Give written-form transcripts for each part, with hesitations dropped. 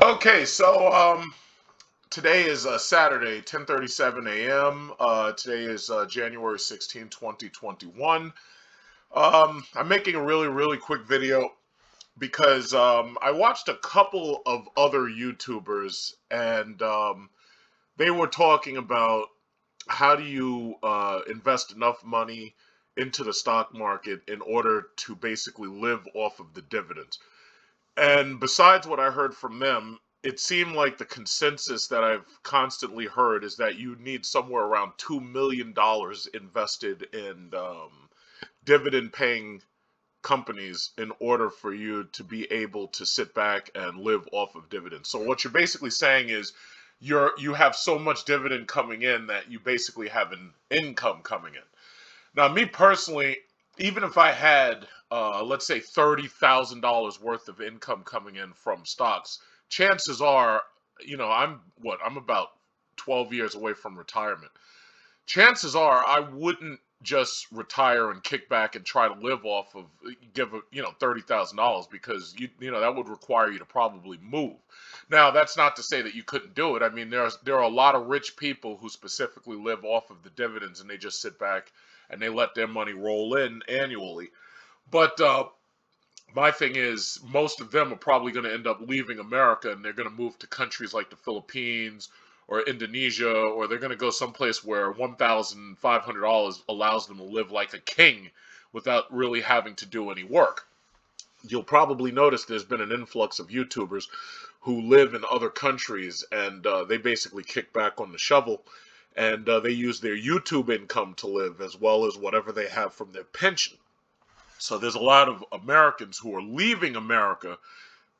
Okay, so today is Saturday, 10:37 a.m. Today is January 16, 2021. I'm making a really quick video because I watched a couple of other YouTubers and they were talking about how do you invest enough money into the stock market in order to basically live off of the dividends. And besides what I heard from them, it seemed like the consensus that I've constantly heard is that you need somewhere around $2 million invested in dividend paying companies in order for you to be able to sit back and live off of dividends. So what you're basically saying is you have so much dividend coming in that you basically have an income coming in. Now, me personally, even if I had, let's say, $30,000 worth of income coming in from stocks, chances are, I'm about 12 years away from retirement. Chances are I wouldn't just retire and kick back and try to live off of $30,000 because that would require you to probably move. Now that's not to say that you couldn't do it. I mean there are a lot of rich people who specifically live off of the dividends and they just sit back and they let their money roll in annually. But my thing is, most of them are probably going to end up leaving America and they're going to move to countries like the Philippines or Indonesia, or they're going to go someplace where $1,500 allows them to live like a king without really having to do any work. You'll probably notice there's been an influx of YouTubers who live in other countries and they basically kick back on the shovel and they use their YouTube income to live as well as whatever they have from their pension. So there's a lot of Americans who are leaving America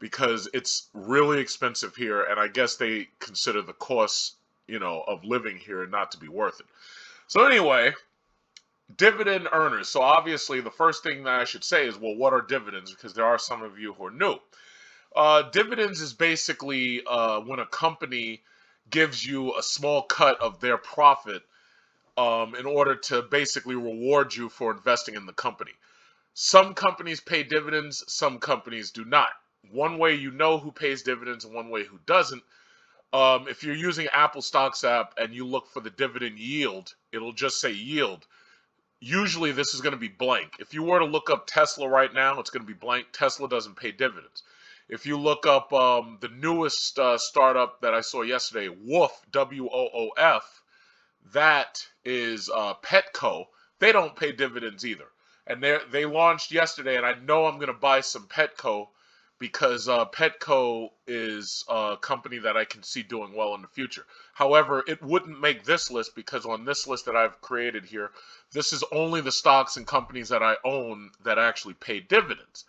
because it's really expensive here, and I guess they consider the cost, of living here not to be worth it. So anyway, dividend earners. So obviously, the first thing that I should say is, well, what are dividends? Because there are some of you who are new. Dividends is basically when a company gives you a small cut of their profit in order to basically reward you for investing in the company. Some companies pay dividends, some companies do not. One way you know who pays dividends and one way who doesn't. If you're using Apple Stocks app and you look for the dividend yield, it'll just say yield. Usually this is going to be blank. If you were to look up Tesla right now, it's going to be blank. Tesla doesn't pay dividends. If you look up the newest startup that I saw yesterday, Woof, WOOF, that is Petco. They don't pay dividends either. And they launched yesterday, and I know I'm going to buy some Petco because Petco is a company that I can see doing well in the future. However, it wouldn't make this list because on this list that I've created here, this is only the stocks and companies that I own that actually pay dividends.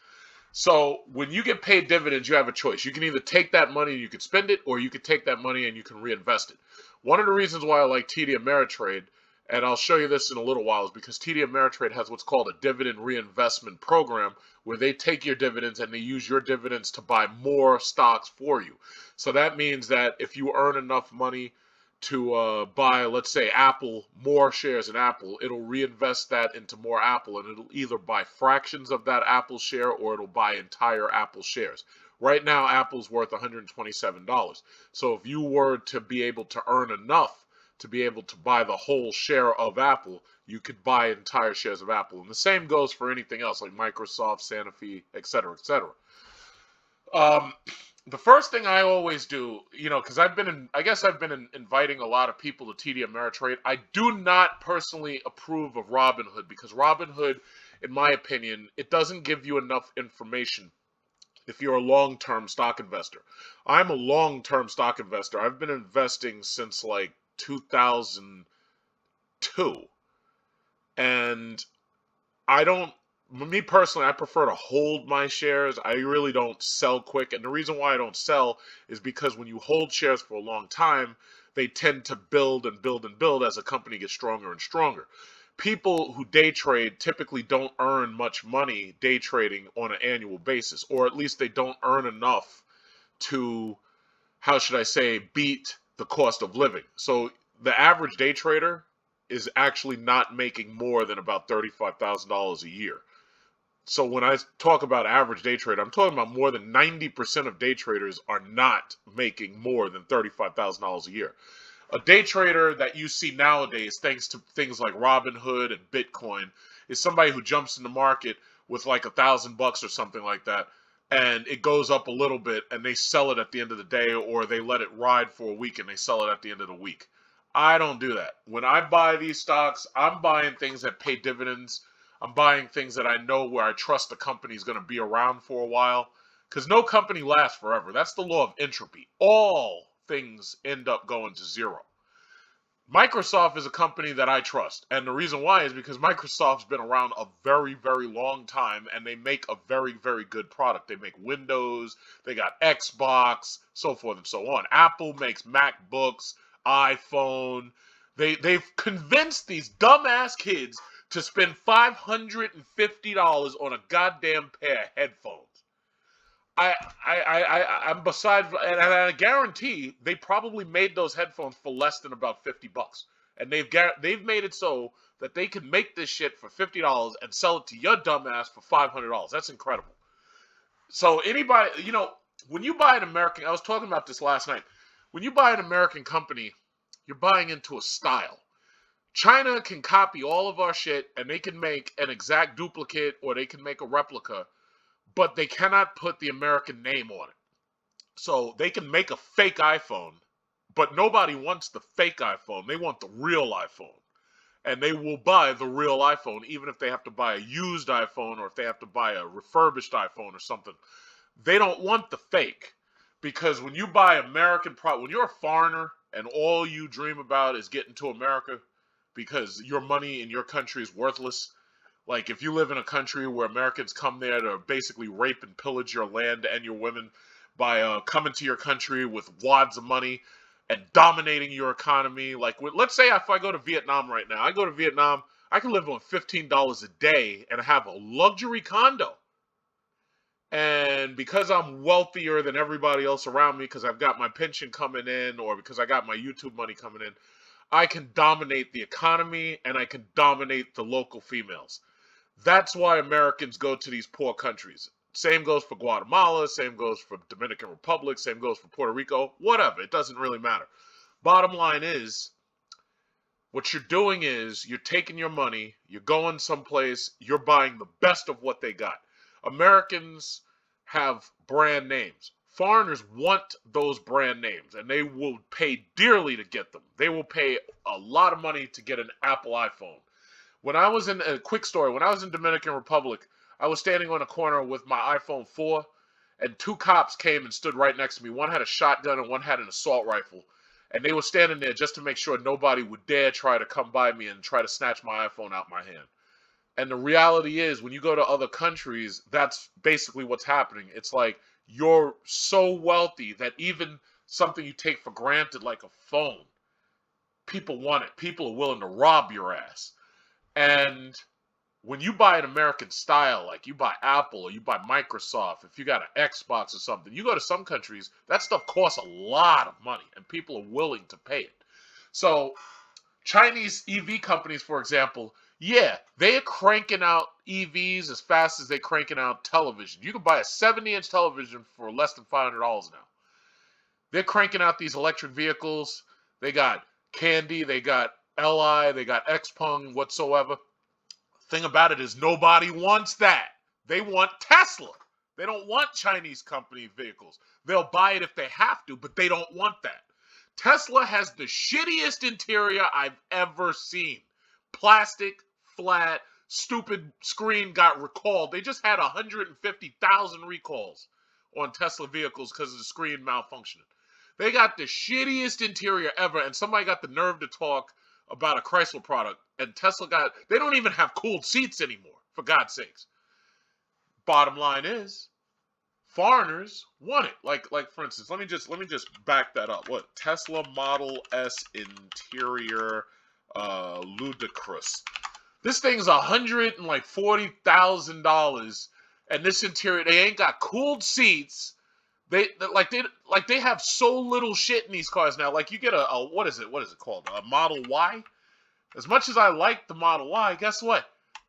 So when you get paid dividends, you have a choice. You can either take that money and you can spend it, or you can take that money and you can reinvest it. One of the reasons why I like TD Ameritrade, and I'll show you this in a little while, is because TD Ameritrade has what's called a dividend reinvestment program where they take your dividends and they use your dividends to buy more stocks for you. So that means that if you earn enough money to buy, let's say, Apple, more shares in Apple, it'll reinvest that into more Apple, and it'll either buy fractions of that Apple share or it'll buy entire Apple shares. Right now, Apple's worth $127. So if you were to be able to earn enough to be able to buy the whole share of Apple, you could buy entire shares of Apple. And the same goes for anything else like Microsoft, Sanofi, etc., etc. Um, the first thing I always do, because I guess I've been inviting a lot of people to TD Ameritrade. I do not personally approve of Robinhood because Robinhood, in my opinion, it doesn't give you enough information if you're a long-term stock investor. I'm a long-term stock investor. I've been investing since like 2002, and I don't, me personally, I prefer to hold my shares. I really don't sell quick. And the reason why I don't sell is because when you hold shares for a long time, they tend to build and build and build as a company gets stronger and stronger. People who day trade typically don't earn much money day trading on an annual basis, or at least they don't earn enough to, how should I say, beat the cost of living. So the average day trader is actually not making more than about $35,000 a year. So when I talk about average day trader, I'm talking about more than 90% of day traders are not making more than $35,000 a year. A day trader that you see nowadays, thanks to things like Robinhood and Bitcoin, is somebody who jumps in the market with like $1,000 or something like that, and it goes up a little bit, and they sell it at the end of the day, or they let it ride for a week and they sell it at the end of the week. I don't do that. When I buy these stocks, I'm buying things that pay dividends. I'm buying things that I know where I trust the company is going to be around for a while, because no company lasts forever. That's the law of entropy. All things end up going to zero. Microsoft is a company that I trust. And the reason why is because Microsoft's been around a very, very long time, and they make a very, very good product. They make Windows, they got Xbox, so forth and so on. Apple makes MacBooks, iPhone. They've convinced these dumbass kids to spend $550 on a goddamn pair of headphones. I'm beside, and I guarantee they probably made those headphones for less than about $50, and they've made it so that they can make this shit for $50 and sell it to your dumbass for $500. That's incredible. So anybody, when you buy an American, I was talking about this last night. When you buy an American company, you're buying into a style. China can copy all of our shit, and they can make an exact duplicate, or they can make a replica, but they cannot put the American name on it. So they can make a fake iPhone, but nobody wants the fake iPhone. They want the real iPhone. And they will buy the real iPhone, even if they have to buy a used iPhone, or if they have to buy a refurbished iPhone or something. They don't want the fake. Because when you buy American when you're a foreigner and all you dream about is getting to America because your money in your country is worthless, like if you live in a country where Americans come there to basically rape and pillage your land and your women by coming to your country with wads of money and dominating your economy. Like, let's say if I go to Vietnam right now, I go to Vietnam, I can live on $15 a day and have a luxury condo. And because I'm wealthier than everybody else around me, because I've got my pension coming in, or because I got my YouTube money coming in, I can dominate the economy and I can dominate the local females. That's why Americans go to these poor countries. Same goes for Guatemala, same goes for Dominican Republic, same goes for Puerto Rico, whatever. It doesn't really matter. Bottom line is, what you're doing is you're taking your money, you're going someplace, you're buying the best of what they got. Americans have brand names. Foreigners want those brand names, and they will pay dearly to get them. They will pay a lot of money to get an Apple iPhone. When I was in a quick story, when I was in Dominican Republic, I was standing on a corner with my iPhone 4, and two cops came and stood right next to me. One had a shotgun and one had an assault rifle. And they were standing there just to make sure nobody would dare try to come by me and try to snatch my iPhone out my hand. And the reality is, when you go to other countries, that's basically what's happening. It's like you're so wealthy that even something you take for granted, like a phone, people want it. People are willing to rob your ass. And when you buy an American style, like you buy Apple or you buy Microsoft, if you got an Xbox or something, you go to some countries, that stuff costs a lot of money and people are willing to pay it. So Chinese EV companies, for example, yeah, they are cranking out EVs as fast as they're cranking out television. You can buy a 70-inch television for less than $500 now. They're cranking out these electric vehicles. They got Candy, they got Li, they got Xpeng, whatsoever. Thing about it is nobody wants that. They want Tesla. They don't want Chinese company vehicles. They'll buy it if they have to, but they don't want that. Tesla has the shittiest interior I've ever seen. Plastic, flat, stupid screen got recalled. They just had 150,000 recalls on Tesla vehicles because of the screen malfunctioning. They got the shittiest interior ever, and somebody got the nerve to talk about a Chrysler product, and Tesla they don't even have cooled seats anymore, for God's sakes. Bottom line is, foreigners want it. Like for instance, let me just back that up. What? Tesla Model S interior, ludicrous. This thing's $140,000, and this interior, they ain't got cooled seats. They have so little shit in these cars now. Like you get a what is it called? A Model Y. As much as I like the Model Y, guess what?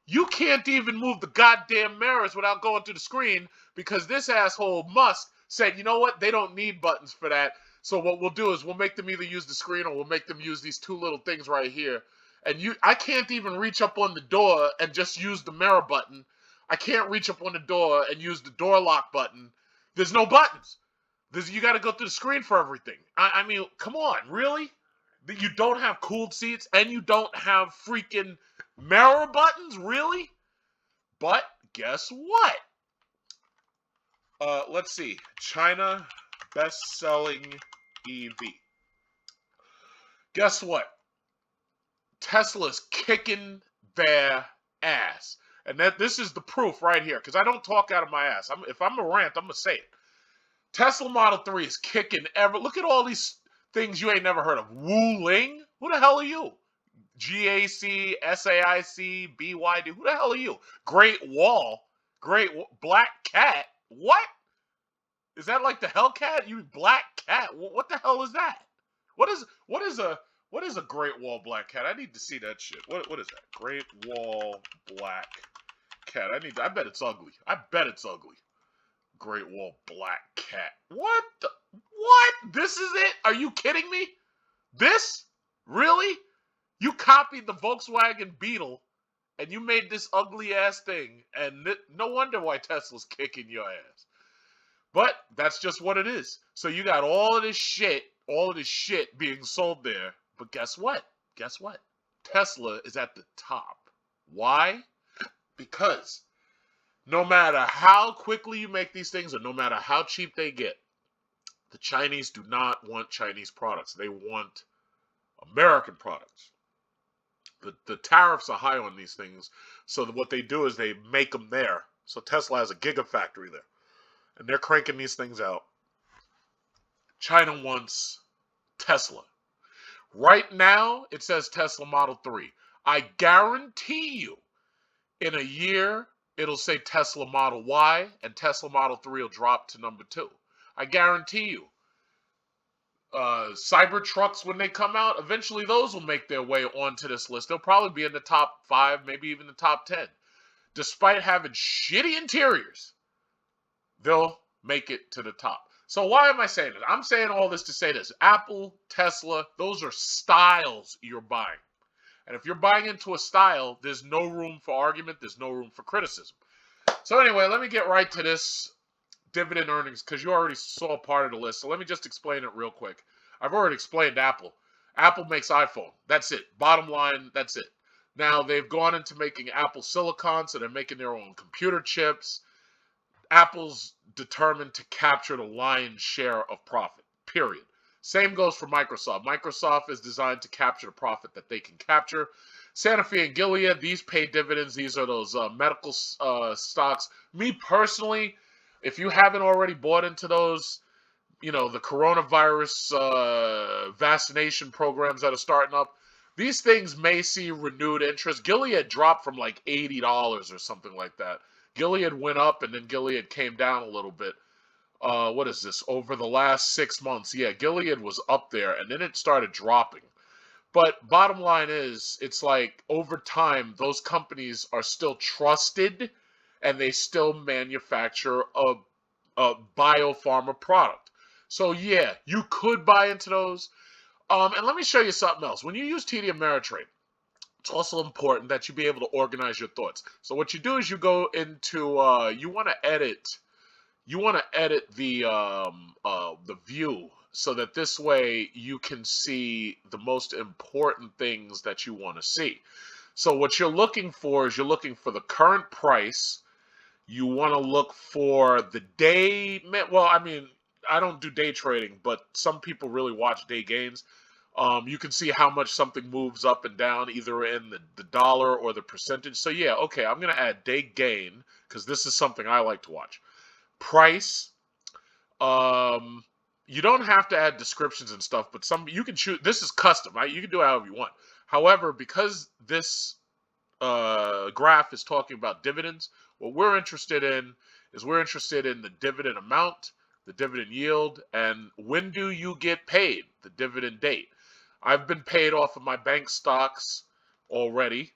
You can't even move the goddamn mirrors without going to the screen because this asshole Musk said, you know what? They don't need buttons for that. So what we'll do is we'll make them either use the screen or we'll make them use these two little things right here. And I can't even reach up on the door and just use the mirror button. I can't reach up on the door and use the door lock button. There's no buttons. You got to go through the screen for everything. I mean, come on, really? You don't have cooled seats and you don't have freaking mirror buttons, really? But guess what? Let's see. China best-selling EV. Guess what? Tesla's kicking their ass. And this is the proof right here, because I don't talk out of my ass. If I'm a rant, I'm going to say it. Tesla Model 3 is kicking Look at all these things you ain't never heard of. Wu Ling? Who the hell are you? GAC, SAIC, BYD. Who the hell are you? Great Wall. Black Cat. What? Is that like the Hellcat? You Black Cat? What the hell is that? What is a Great Wall Black Cat? I need to see that shit. What is that? Great Wall Black Cat. I bet it's ugly. Great Wall Black Cat. What? This is it? Are you kidding me? This? Really? You copied the Volkswagen Beetle and you made this ugly ass thing, and no wonder why Tesla's kicking your ass. But that's just what it is. So you got all of this shit being sold there. But guess what? Tesla is at the top. Why? Because no matter how quickly you make these things or no matter how cheap they get, the Chinese do not want Chinese products. They want American products. The tariffs are high on these things. So what they do is they make them there. So Tesla has a gigafactory there. And they're cranking these things out. China wants Tesla. Right now, it says Tesla Model 3. I guarantee you, in a year, it'll say Tesla Model Y, and Tesla Model 3 will drop to number 2. I guarantee you. Cybertrucks, when they come out, eventually those will make their way onto this list. They'll probably be in the top 5, maybe even the top 10. Despite having shitty interiors, they'll make it to the top. So why am I saying this? I'm saying all this to say this. Apple, Tesla, those are styles you're buying. And if you're buying into a style, there's no room for argument. There's no room for criticism. So anyway, let me get right to this dividend earnings, because you already saw part of the list. So let me just explain it real quick. I've already explained Apple. Apple makes iPhone. That's it. Bottom line, that's it. Now, they've gone into making Apple Silicon, so they're making their own computer chips. Apple's determined to capture the lion's share of profit, period. Same goes for Microsoft. Microsoft is designed to capture the profit that they can capture. Sanofi and Gilead, these pay dividends. These are those medical stocks. Me personally, if you haven't already bought into those, the coronavirus vaccination programs that are starting up, these things may see renewed interest. Gilead dropped from like $80 or something like that. Gilead went up and then Gilead came down a little bit. What is this? Over the last 6 months, yeah, Gilead was up there and then it started dropping. But bottom line is, it's like over time, those companies are still trusted and they still manufacture a biopharma product. So yeah, you could buy into those. And let me show you something else. When you use TD Ameritrade, it's also important that you be able to organize your thoughts. So what you do is you go into you want to edit the view so that this way you can see the most important things that you want to see. So what you're looking for is you're looking for the current price. You want to look for the day. Well, I mean, I don't do day trading, but some people really watch day gains. You can see how much something moves up and down, either in the dollar or the percentage. So yeah, okay, I'm going to add day gain because this is something I like to watch. Price. You don't have to add descriptions and stuff, but you can choose. This is custom, right? You can do it however you want. However, because this graph is talking about dividends, what we're interested in is the dividend amount, the dividend yield, and when do you get paid, the dividend date. I've been paid off of my bank stocks already.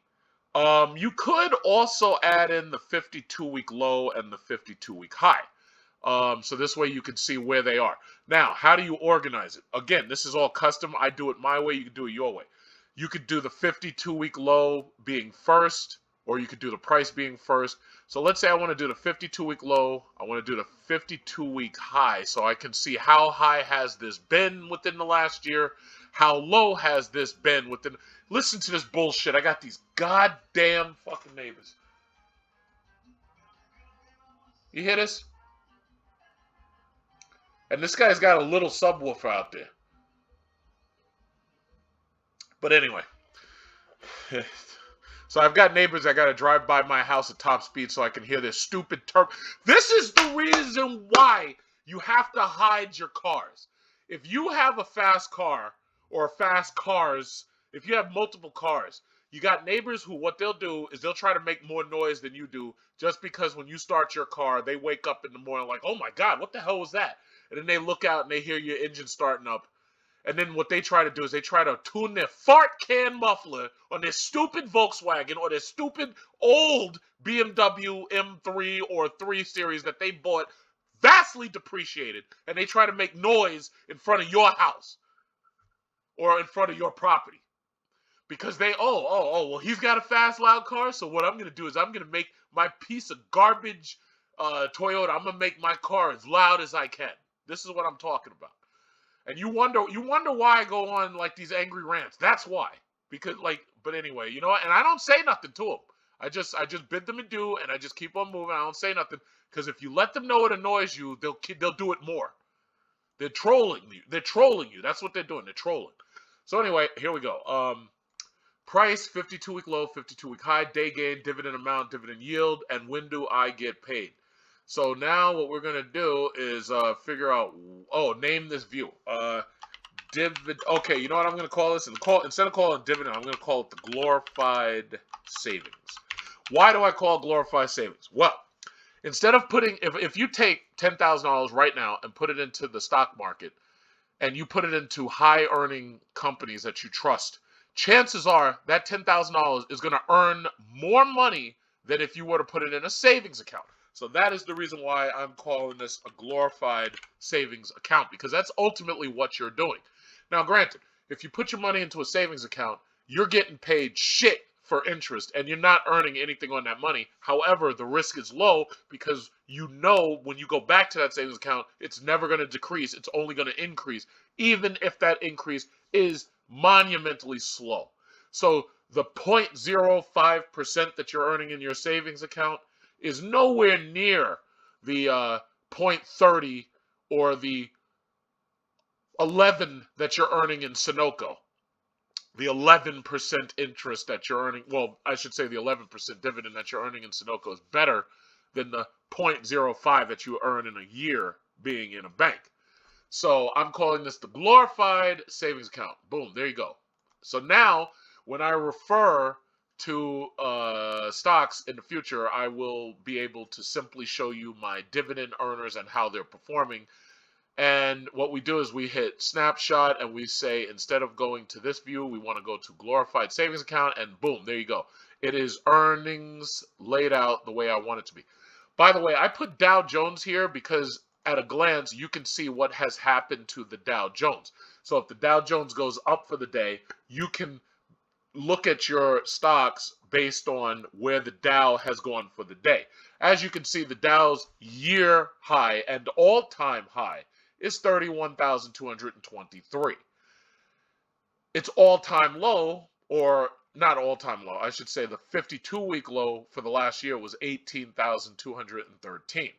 You could also add in the 52-week low and the 52-week high. So this way you can see where they are. Now, how do you organize it? Again, this is all custom. I do it my way. You can do it your way. You could do the 52-week low being first, or you could do the price being first. So let's say I want to do the 52-week low. I want to do the 52-week high, so I can see how high has this been within the last year, how low has this been within. Listen to this bullshit. I got these goddamn fucking neighbors. You hear this? And this guy's got a little subwoofer out there. But anyway. So I've got neighbors that got to drive by my house at top speed so I can hear this stupid turb. This is the reason why you have to hide your cars. If you have a fast car or fast cars, if you have multiple cars, you got neighbors who what they'll do is they'll try to make more noise than you do just because when you start your car, they wake up in the morning like, oh my God, what the hell was that? And then they look out and they hear your engine starting up. And then what they try to do is they try to tune their fart can muffler on their stupid Volkswagen or their stupid old BMW M3 or 3 Series that they bought vastly depreciated. And they try to make noise in front of your house or in front of your property. Because they, well, he's got a fast, loud car. So what I'm going to do is I'm going to make my piece of garbage Toyota, I'm going to make my car as loud as I can. This is what I'm talking about. And you wonder why I go on like these angry rants. That's why. Because but anyway, you know what? And I don't say nothing to them. I just bid them adieu and I just keep on moving. I don't say nothing because if you let them know it annoys you, they'll do it more. They're trolling you. They're trolling you. That's what they're doing. They're trolling. So anyway, here we go. Price, 52-week low, 52-week high, day gain, dividend amount, dividend yield, and when do I get paid? So now what we're going to do is figure out, name this view. Okay, you know what I'm going to call this? Instead of calling it dividend, I'm going to call it the glorified savings. Why do I call it glorified savings? Well, instead of putting, if you take $10,000 right now and put it into the stock market, and you put it into high-earning companies that you trust, chances are that $10,000 is going to earn more money than if you were to put it in a savings account. So that is the reason why I'm calling this a glorified savings account, because that's ultimately what you're doing. Now, granted, if you put your money into a savings account, you're getting paid shit for interest and you're not earning anything on that money. However, the risk is low because you know when you go back to that savings account, it's never going to decrease. It's only going to increase, even if that increase is monumentally slow. So the 0.05% that you're earning in your savings account is nowhere near the 0.30 or the 11 that you're earning in Sunoco. The 11% interest that you're earning, well, I should say the 11% dividend that you're earning in Sunoco is better than the 0.05 that you earn in a year being in a bank. So I'm calling this the glorified savings account. Boom, there you go. So now when I refer to stocks in the future, I will be able to simply show you my dividend earners and how they're performing. And what we do is we hit snapshot and we say, instead of going to this view, we want to go to glorified savings account, and boom, there you go. It is earnings laid out the way I want it to be. By the way, I put Dow Jones here because at a glance, you can see what has happened to the Dow Jones. So if the Dow Jones goes up for the day, you can look at your stocks based on where the Dow has gone for the day. As you can see, the Dow's year high and all-time high is 31,223. Its all-time low, or not all-time low, I should say the 52-week low for the last year was 18,213.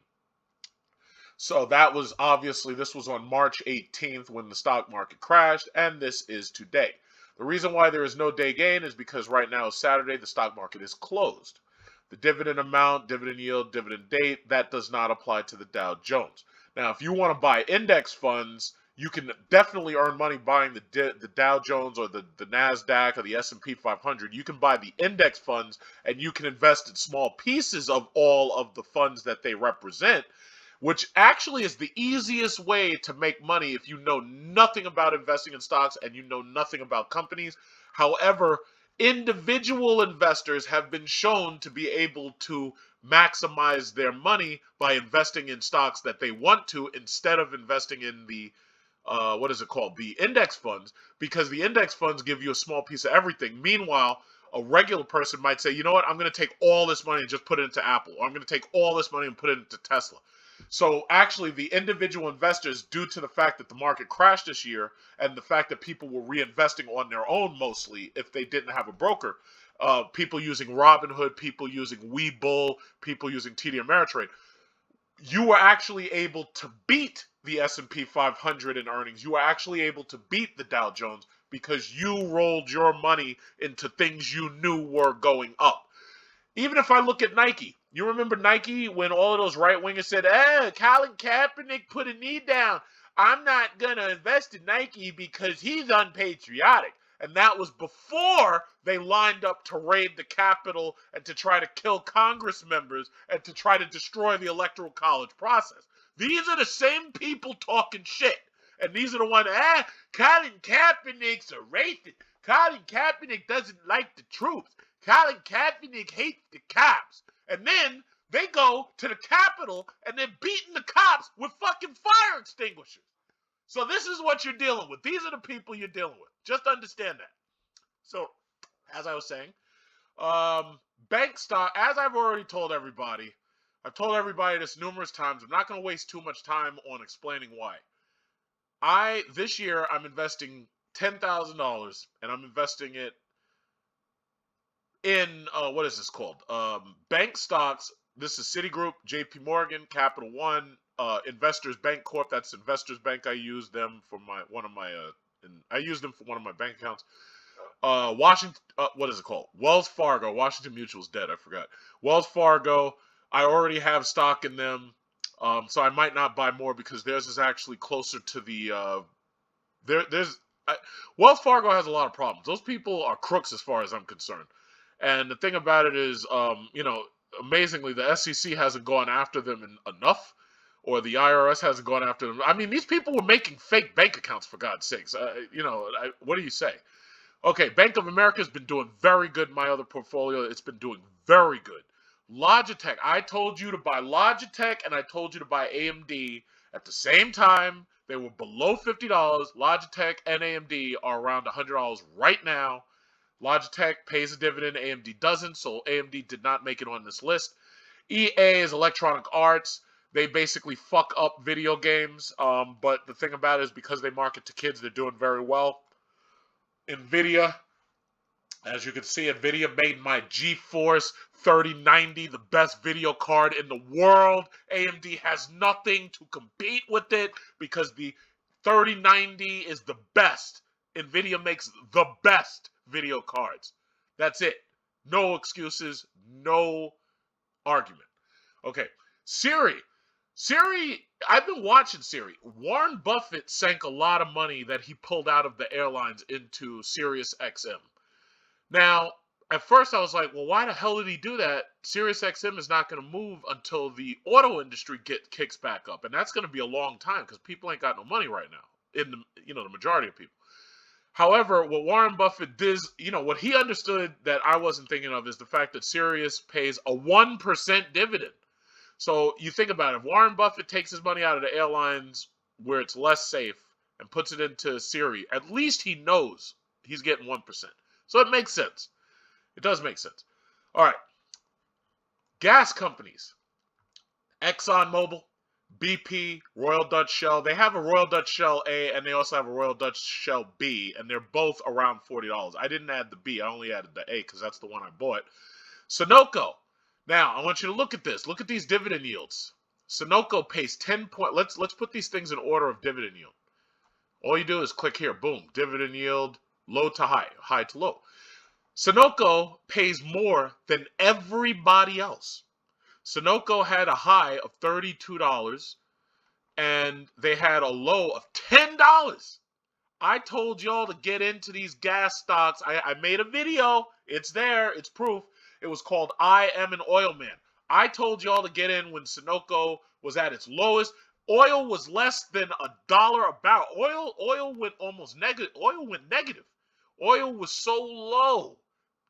So that was obviously, this was on March 18th when the stock market crashed, and this is today. The reason why there is no day gain is because right now, Saturday, the stock market is closed. The dividend amount, dividend yield, dividend date, that does not apply to the Dow Jones. Now, if you want to buy index funds, you can definitely earn money buying the Dow Jones or the NASDAQ or the S&P 500. You can buy the index funds and you can invest in small pieces of all of the funds that they represent, which actually is the easiest way to make money if you know nothing about investing in stocks and you know nothing about companies. However, Individual investors have been shown to be able to maximize their money by investing in stocks that they want to instead of investing in the what is it called? The index funds, because the index funds give you a small piece of everything. Meanwhile, a regular person might say, you know what, I'm going to take all this money and just put it into Apple, or I'm going to take all this money and put it into Tesla. So actually, the individual investors, due to the fact that the market crashed this year and the fact that people were reinvesting on their own mostly if they didn't have a broker, people using Robinhood, people using Webull, people using TD Ameritrade, you were actually able to beat the S&P 500 in earnings. You were actually able to beat the Dow Jones because you rolled your money into things you knew were going up. Even if I look at Nike, you remember Nike when all of those right-wingers said, Colin Kaepernick put a knee down. I'm not going to invest in Nike because he's unpatriotic. And that was before they lined up to raid the Capitol and to try to kill Congress members and to try to destroy the Electoral College process. These are the same people talking shit. And these are the ones, Colin Kaepernick's a racist. Colin Kaepernick doesn't like the troops. Colin Kaepernick hates the cops. And then they go to the Capitol and they're beating the cops with fucking fire extinguishers. So this is what you're dealing with. These are the people you're dealing with. Just understand that. So, as I was saying, bank stock, as I've already told everybody, I've told everybody this numerous times. I'm not going to waste too much time on explaining why. This year, I'm investing $10,000 and I'm investing it in, what is this called? Bank stocks. This is Citigroup, JP Morgan, Capital One, Investors Bank Corp. That's Investors Bank. I use them for one of my bank accounts. Washington, what is it called? Wells Fargo. Washington Mutual's dead. I forgot. Wells Fargo. I already have stock in them, so I might not buy more because theirs is actually closer to the. Wells Fargo has a lot of problems. Those people are crooks as far as I'm concerned. And the thing about it is, amazingly, the SEC hasn't gone after them enough, or the IRS hasn't gone after them. I mean, these people were making fake bank accounts, for God's sakes. What do you say? Okay, Bank of America has been doing very good in my other portfolio. It's been doing very good. Logitech, I told you to buy Logitech and I told you to buy AMD at the same time. They were below $50. Logitech and AMD are around $100 right now. Logitech pays a dividend, AMD doesn't, so AMD did not make it on this list. EA is Electronic Arts. They basically fuck up video games, but the thing about it is because they market to kids, they're doing very well. NVIDIA, as you can see, NVIDIA made my GeForce 3090 the best video card in the world. AMD has nothing to compete with it because the 3090 is the best. NVIDIA makes the best video cards. That's it. No excuses, no argument. Okay, Siri, I've been watching Siri. Warren Buffett sank a lot of money that he pulled out of the airlines into Sirius XM. Now, at first I was like, well, why the hell did he do that? Sirius XM is not going to move until the auto industry kicks back up. And that's going to be a long time because people ain't got no money right now, the majority of people. However, what Warren Buffett did, what he understood that I wasn't thinking of is the fact that Sirius pays a 1% dividend. So you think about it, if Warren Buffett takes his money out of the airlines where it's less safe and puts it into Siri, at least he knows he's getting 1%. So it makes sense. It does make sense. All right. Gas companies. ExxonMobil, BP, Royal Dutch Shell. They have a Royal Dutch Shell A and they also have a Royal Dutch Shell B, and they're both around $40. I didn't add the B. I only added the A because that's the one I bought. Sunoco. Now, I want you to look at this. Look at these dividend yields. Sunoco pays 10 point. Let's put these things in order of dividend yield. All you do is click here. Boom. Dividend yield, low to high, high to low. Sunoco pays more than everybody else. Sunoco had a high of $32 and they had a low of $10. I told y'all to get into these gas stocks. I made a video. It's there. It's proof. It was called I Am an Oil Man. I told y'all to get in when Sunoco was at its lowest. Oil was less than $1 a barrel. Oil went almost negative. Oil went negative. Oil was so low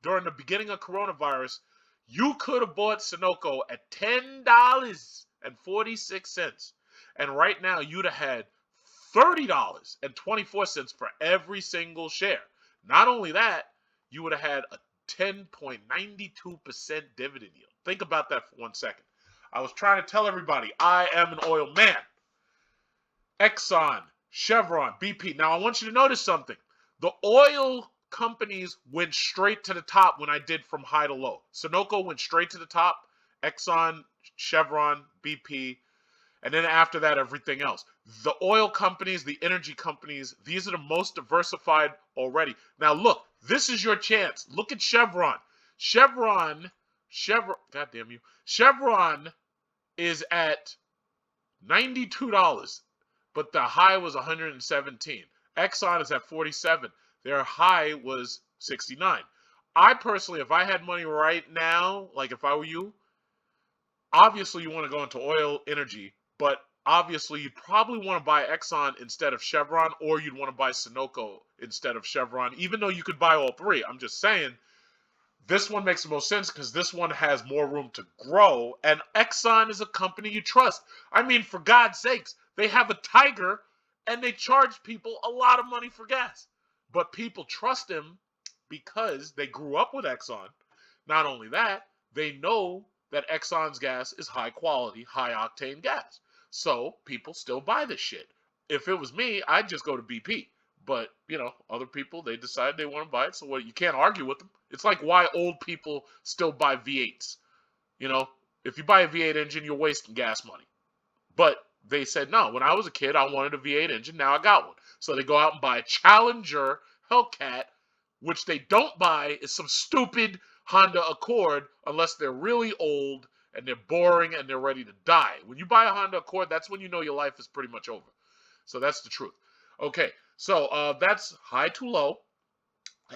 during the beginning of coronavirus, you could have bought Sunoco at $10.46. And right now, you'd have had $30.24 for every single share. Not only that, you would have had a 10.92% dividend yield. Think about that for 1 second. I was trying to tell everybody, I am an oil man. Exxon, Chevron, BP. Now, I want you to notice something. The oil companies went straight to the top when I did from high to low. Sunoco went straight to the top. Exxon, Chevron, BP, and then after that, everything else. The oil companies, the energy companies, these are the most diversified already. Now, look, this is your chance. Look at Chevron. Chevron, God damn you. Chevron is at $92, but the high was 117. Exxon is at 47. Their high was 69. I personally, if I had money right now, like if I were you, obviously you want to go into oil energy, but obviously you'd probably want to buy Exxon instead of Chevron, or you'd want to buy Sunoco instead of Chevron, even though you could buy all three. I'm just saying, this one makes the most sense because this one has more room to grow, and Exxon is a company you trust. I mean, for God's sakes, they have a tiger, and they charge people a lot of money for gas. But people trust them because they grew up with Exxon. Not only that, they know that Exxon's gas is high quality, high octane gas. So people still buy this shit. If it was me, I'd just go to BP. But, you know, other people, they decide they want to buy it. So what, you can't argue with them. It's like why old people still buy V8s. You know, if you buy a V8 engine, you're wasting gas money. But they said, no, when I was a kid, I wanted a V8 engine. Now I got one. So they go out and buy a Challenger Hellcat, which they don't buy is some stupid Honda Accord unless they're really old and they're boring and they're ready to die. When you buy a Honda Accord, that's when you know your life is pretty much over. So that's the truth. Okay, so that's high to low,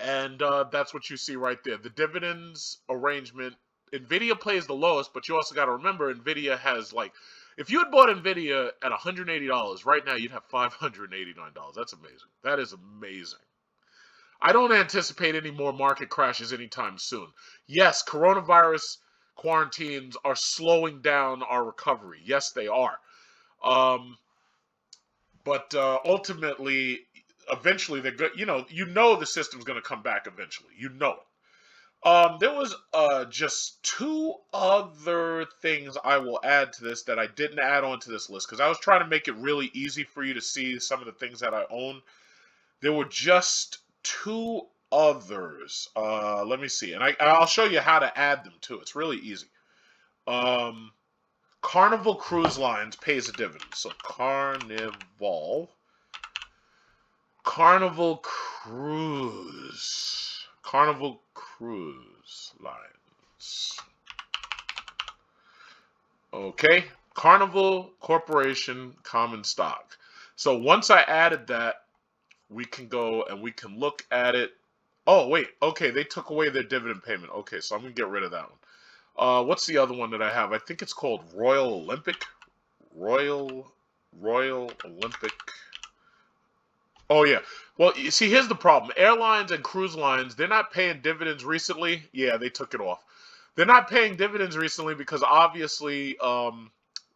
and that's what you see right there. The dividends arrangement, NVIDIA plays the lowest, but you also got to remember NVIDIA has like, if you had bought NVIDIA at $180, right now you'd have $589. That's amazing. That is amazing. I don't anticipate any more market crashes anytime soon. Yes, coronavirus quarantines are slowing down our recovery. Yes, they are. But ultimately, eventually, they're good. You know the system's going to come back eventually. You know it. There was just two other things I will add to this that I didn't add onto this list because I was trying to make it really easy for you to see some of the things that I own. There were just two others. Let me see, and I'll show you how to add them too. It's really easy. Carnival Cruise Lines pays a dividend. So Carnival Cruise Lines. Okay, Carnival Corporation common stock. So once I added that, we can go and we can look at it. Oh, wait. Okay, they took away their dividend payment. Okay, so I'm going to get rid of that one. What's the other one that I have? I think it's called Royal Olympic. Royal Olympic. Oh, yeah. Well, you see, here's the problem. Airlines and cruise lines, they're not paying dividends recently. Yeah, they took it off. They're not paying dividends recently because obviously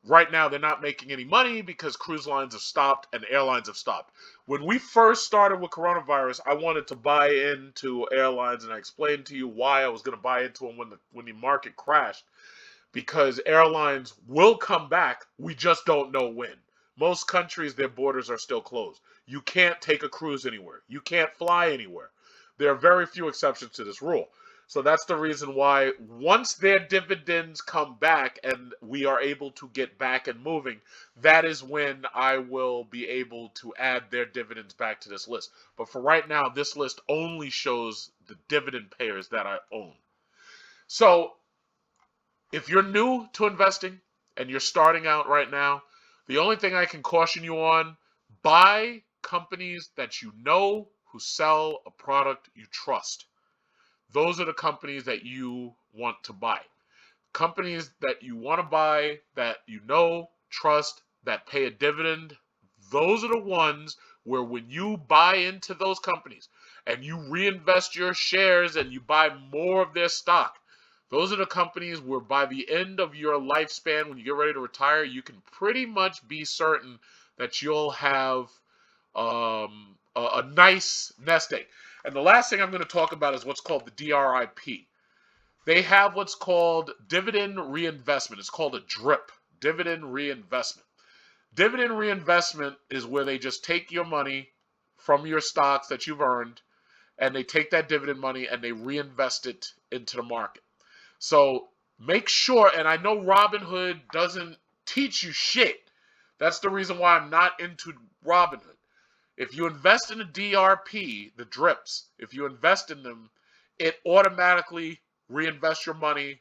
right now they're not making any money because cruise lines have stopped and airlines have stopped. When we first started with coronavirus, I wanted to buy into airlines, and I explained to you why I was going to buy into them when the market crashed, because airlines will come back. We just don't know when. Most countries, their borders are still closed. You can't take a cruise anywhere. You can't fly anywhere. There are very few exceptions to this rule. So that's the reason why once their dividends come back and we are able to get back and moving, that is when I will be able to add their dividends back to this list. But for right now, this list only shows the dividend payers that I own. So if you're new to investing and you're starting out right now, the only thing I can caution you on, buy companies that you know who sell a product you trust. Those are the companies that you want to buy. Companies that you want to buy, that you know, trust, that pay a dividend, those are the ones where when you buy into those companies, and you reinvest your shares and you buy more of their stock. Those are the companies where by the end of your lifespan, when you get ready to retire, you can pretty much be certain that you'll have a nice nest egg. And the last thing I'm going to talk about is what's called the DRIP. They have what's called dividend reinvestment. It's called a DRIP, dividend reinvestment. Dividend reinvestment is where they just take your money from your stocks that you've earned, and they take that dividend money and they reinvest it into the market. So make sure, and I know Robinhood doesn't teach you shit. That's the reason why I'm not into Robinhood. If you invest in a DRP, the DRIPs, if you invest in them, it automatically reinvests your money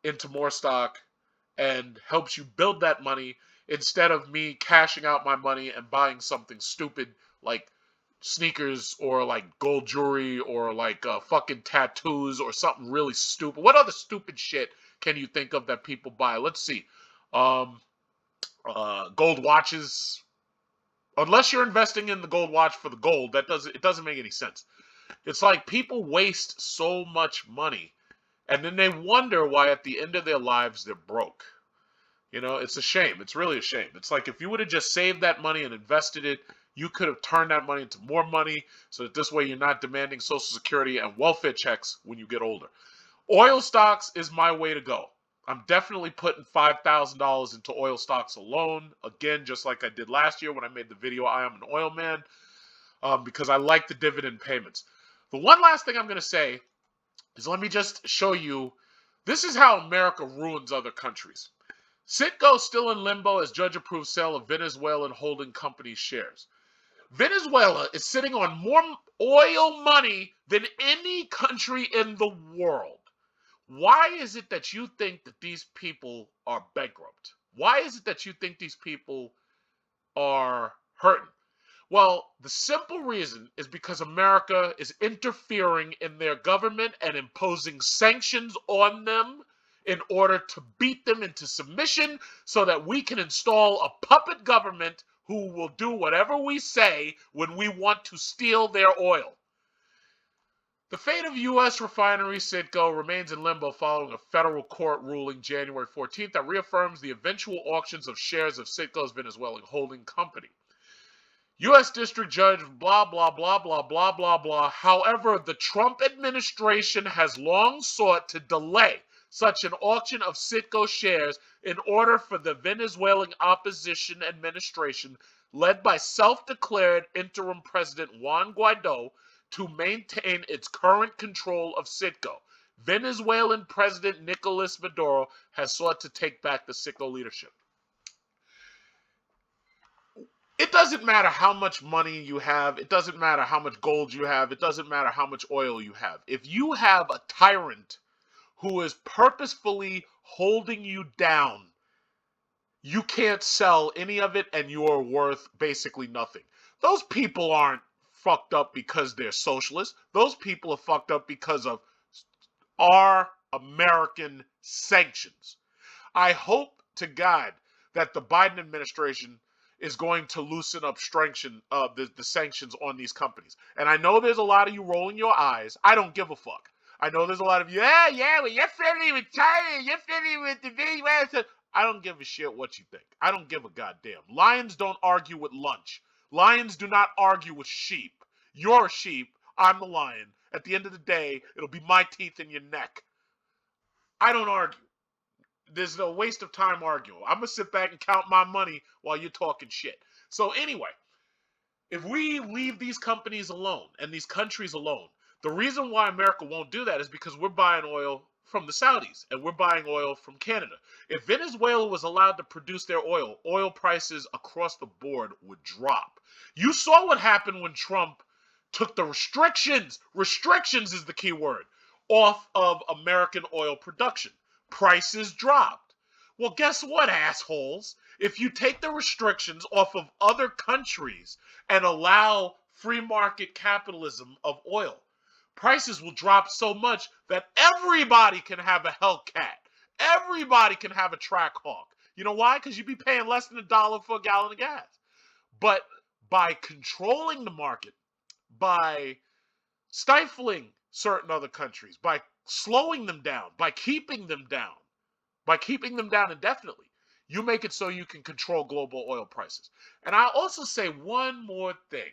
into more stock and helps you build that money instead of me cashing out my money and buying something stupid like sneakers or like gold jewelry or like fucking tattoos or something really stupid. What other stupid shit can you think of that people buy? Let's see. Um, Gold watches. Unless you're investing in the gold watch for the gold, it doesn't make any sense. It's like people waste so much money and then they wonder why at the end of their lives they're broke. You know, it's a shame. It's really a shame. It's like if you would have just saved that money and invested it, you could have turned that money into more money so that this way you're not demanding Social Security and welfare checks when you get older. Oil stocks is my way to go. I'm definitely putting $5,000 into oil stocks alone. Again, just like I did last year when I made the video, I am an oil man, because I like the dividend payments. The one last thing I'm going to say is let me just show you. This is how America ruins other countries. Citgo still in limbo as judge approves sale of Venezuelan holding company shares. Venezuela is sitting on more oil money than any country in the world. Why is it that you think that these people are bankrupt? Why is it that you think these people are hurting? Well, the simple reason is because America is interfering in their government and imposing sanctions on them in order to beat them into submission so that we can install a puppet government who will do whatever we say when we want to steal their oil. The fate of U.S. refinery Citgo remains in limbo following a federal court ruling January 14th that reaffirms the eventual auctions of shares of Citgo's Venezuelan holding company. U.S. District Judge blah, blah, blah, blah, blah, blah, blah. However, the Trump administration has long sought to delay such an auction of Citgo shares in order for the Venezuelan opposition administration, led by self-declared interim President Juan Guaido, to maintain its current control of Citgo. Venezuelan President Nicolas Maduro has sought to take back the Citgo leadership. It doesn't matter how much money you have. It doesn't matter how much gold you have. It doesn't matter how much oil you have. If you have a tyrant who is purposefully holding you down, you can't sell any of it and you're worth basically nothing. Those people aren't fucked up because they're socialists. Those people are fucked up because of our American sanctions. I hope to God that the Biden administration is going to loosen up the sanctions on these companies. And I know there's a lot of you rolling your eyes. I don't give a fuck. I know there's a lot of you, well, you're friendly with China, you're friendly with the Venezuela. I don't give a shit what you think. I don't give a goddamn. Lions don't argue with lunch. Lions do not argue with sheep. You're a sheep. I'm the lion. At the end of the day, it'll be my teeth in your neck. I don't argue. There's no waste of time arguing. I'm going to sit back and count my money while you're talking shit. So anyway, if we leave these companies alone and these countries alone, the reason why America won't do that is because we're buying oil from the Saudis and we're buying oil from Canada. If Venezuela was allowed to produce their oil prices across the board would drop. You saw what happened when Trump took the restrictions is the key word, off of American oil production. Prices dropped. Well, guess what, assholes? If you take the restrictions off of other countries and allow free market capitalism of oil, prices will drop so much that everybody can have a Hellcat. Everybody can have a Trackhawk. You know why? Because you'd be paying less than $1 for a gallon of gas. But by controlling the market, by stifling certain other countries, by slowing them down, by keeping them down, indefinitely. You make it so you can control global oil prices. And I also say one more thing.